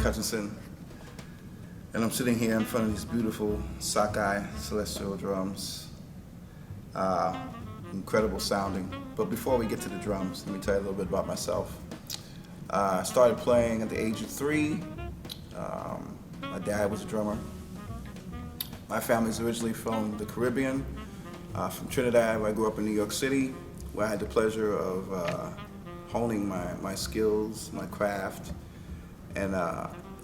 Hutchinson, and I'm sitting here in front of these beautiful Sakae celestial drums. Incredible sounding. But before we get to the drums, let me tell you a little bit about myself. I started playing at the age of 3. My dad was a drummer. My family's originally from the Caribbean, from Trinidad, where I grew up in New York City, where I had the pleasure of honing my skills, my craft. And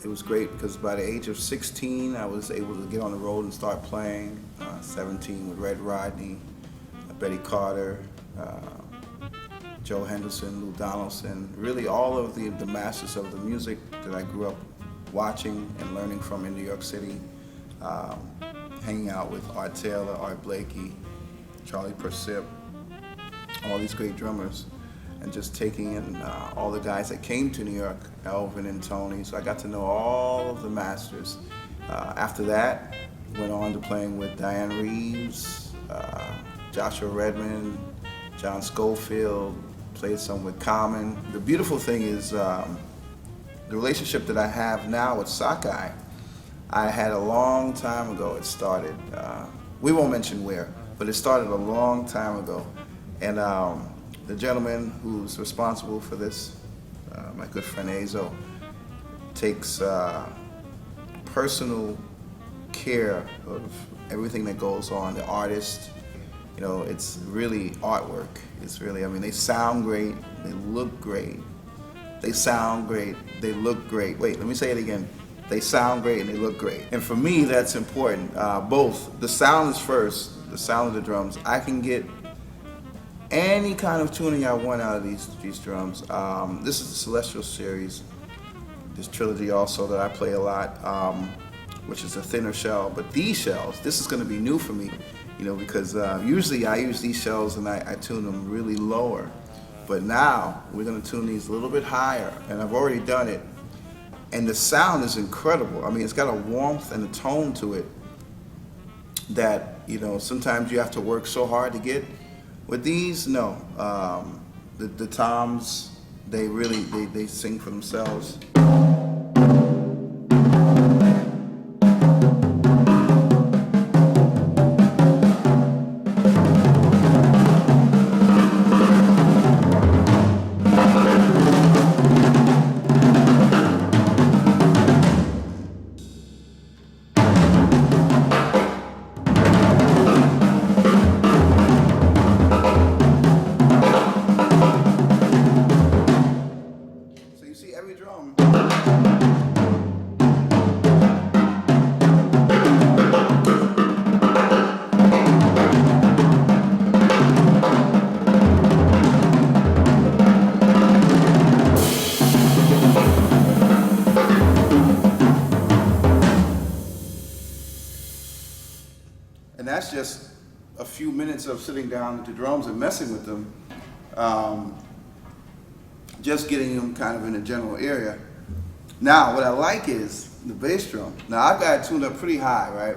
it was great because by the age of 16, I was able to get on the road and start playing. 17 with Red Rodney, Betty Carter, Joe Henderson, Lou Donaldson, really all of the masters of the music that I grew up watching and learning from in New York City, hanging out with Art Taylor, Art Blakey, Charlie Persip, all these great drummers, and just taking in all the guys that came to New York, Elvin and Tony, so I got to know all of the masters. After that, went on to playing with Diane Reeves, Joshua Redman, John Schofield, played some with Common. The beautiful thing is the relationship that I have now with Sakae, I had a long time ago it started. We won't mention where, but it started a long time ago. And the gentleman who's responsible for this, my good friend Azo, takes personal care of everything that goes on, the artist. You know, it's really artwork. It's really, I mean, they sound great, they look great. They sound great, they look great. Wait, let me say it again. They sound great and they look great. And for me, that's important. Both. The sound is first, the sound of the drums. I can get any kind of tuning I want out of these drums. This is the Celestial series, this trilogy also that I play a lot, which is a thinner shell. But these shells, this is going to be new for me, you know, because usually I use these shells and I tune them really lower. But now we're going to tune these a little bit higher, and I've already done it. And the sound is incredible. I mean, it's got a warmth and a tone to it that, you know, sometimes you have to work so hard to get. With these, no. The toms, they really, they sing for themselves. Every drum. And that's just a few minutes of sitting down with the drums and messing with them. Just getting them kind of in a general area. Now, what I like is the bass drum. Now, I've got it tuned up pretty high, right?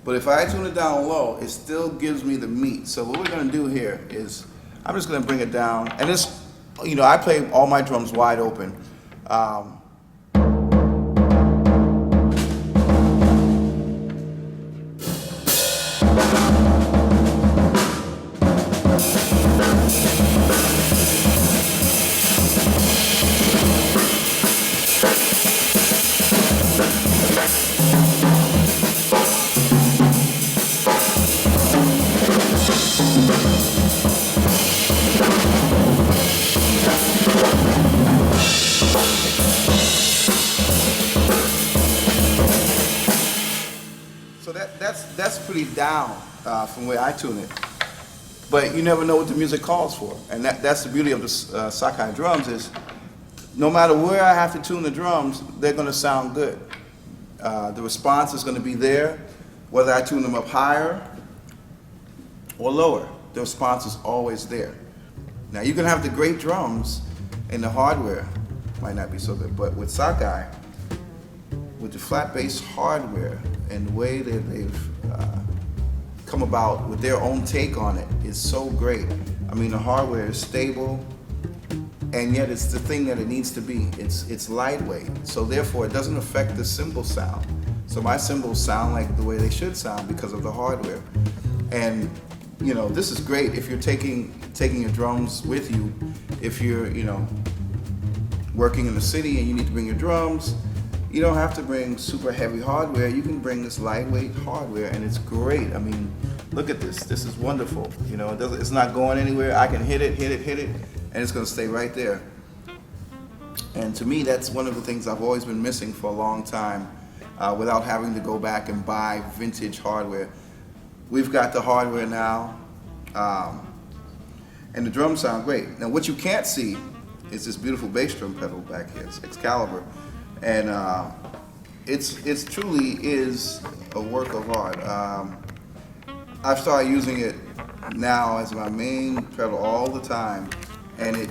But if I tune it down low, it still gives me the meat. So what we're gonna do here is, I'm just gonna bring it down. And it's, you know, I play all my drums wide open. So that's pretty down from where I tune it. But you never know what the music calls for. And that's the beauty of the Sakae drums is, no matter where I have to tune the drums, they're gonna sound good. The response is gonna be there, whether I tune them up higher or lower. The response is always there. Now you can have the great drums and the hardware might not be so good, but with Sakae, with the flat bass hardware and the way that they've come about with their own take on it is so great. I mean, the hardware is stable, and yet it's the thing that it needs to be. It's lightweight, so therefore it doesn't affect the cymbal sound. So my cymbals sound like the way they should sound because of the hardware. And you know, this is great if you're taking your drums with you. If you're, you know, working in the city and you need to bring your drums, you don't have to bring super heavy hardware. You can bring this lightweight hardware, and it's great. I mean, look at this. This is wonderful. You know, it's not going anywhere. I can hit it, and it's going to stay right there. And to me, that's one of the things I've always been missing for a long time, without having to go back and buy vintage hardware. We've got the hardware now, and the drums sound great. Now, what you can't see is this beautiful bass drum pedal back here. It's Excalibur, and it's truly is a work of art. I've started using it now as my main pedal all the time, and it,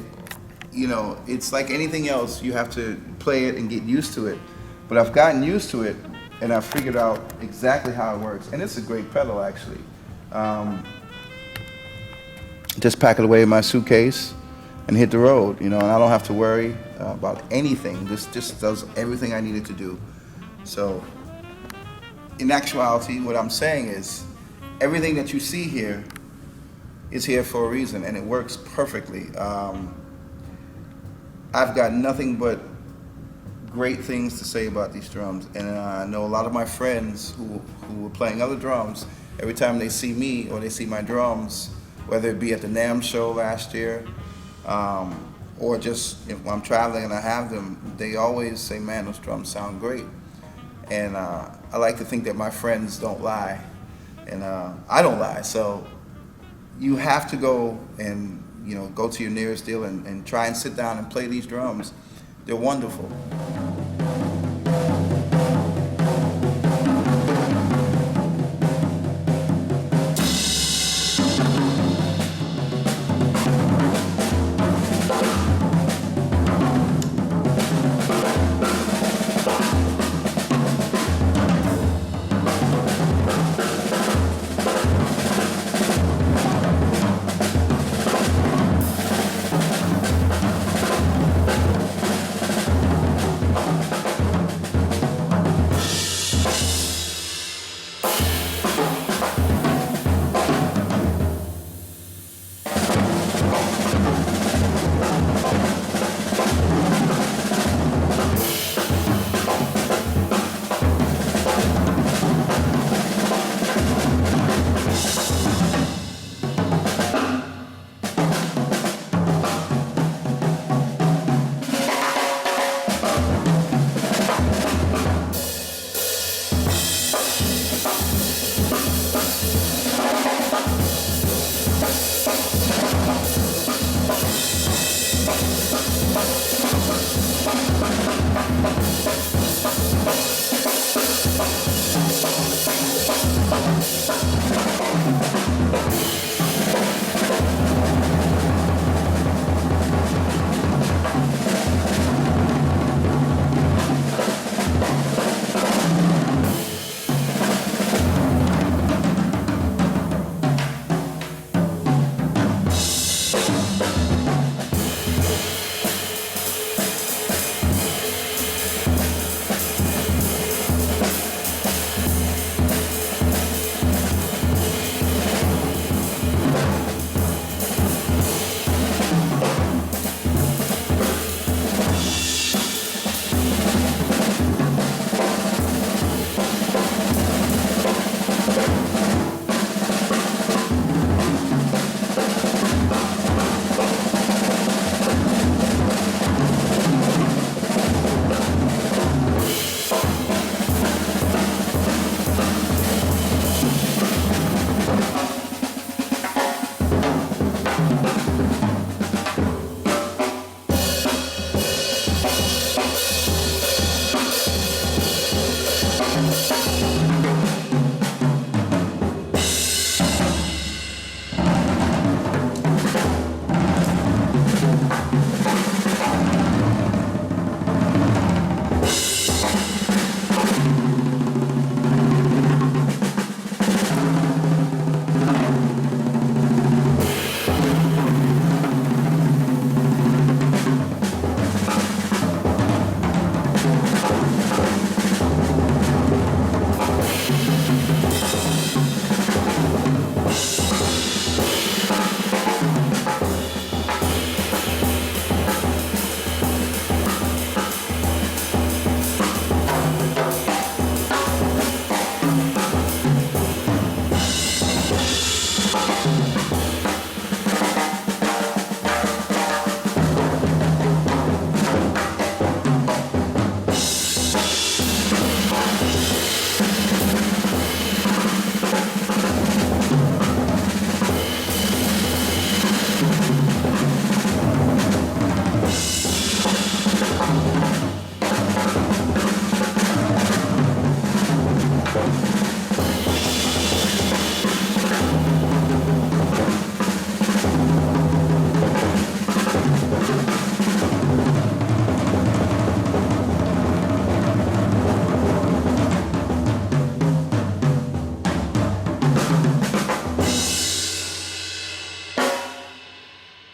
you know, it's like anything else. You have to play it and get used to it. But I've gotten used to it, and I've figured out exactly how it works, and it's a great pedal actually. Just pack it away in my suitcase and hit the road, you know, and I don't have to worry about anything. This just does everything I needed to do. So in actuality, what I'm saying is everything that you see here is here for a reason, and it works perfectly. I've got nothing but great things to say about these drums, and I know a lot of my friends who were playing other drums, every time they see me or they see my drums, whether it be at the NAMM show last year, or just if I'm traveling and I have them, they always say, man, those drums sound great. And I like to think that my friends don't lie, and I don't lie. So you have to go and, you know, go to your nearest dealer and try and sit down and play these drums. They're wonderful.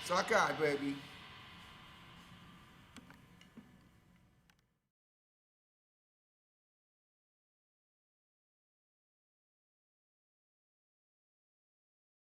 Sakae, baby.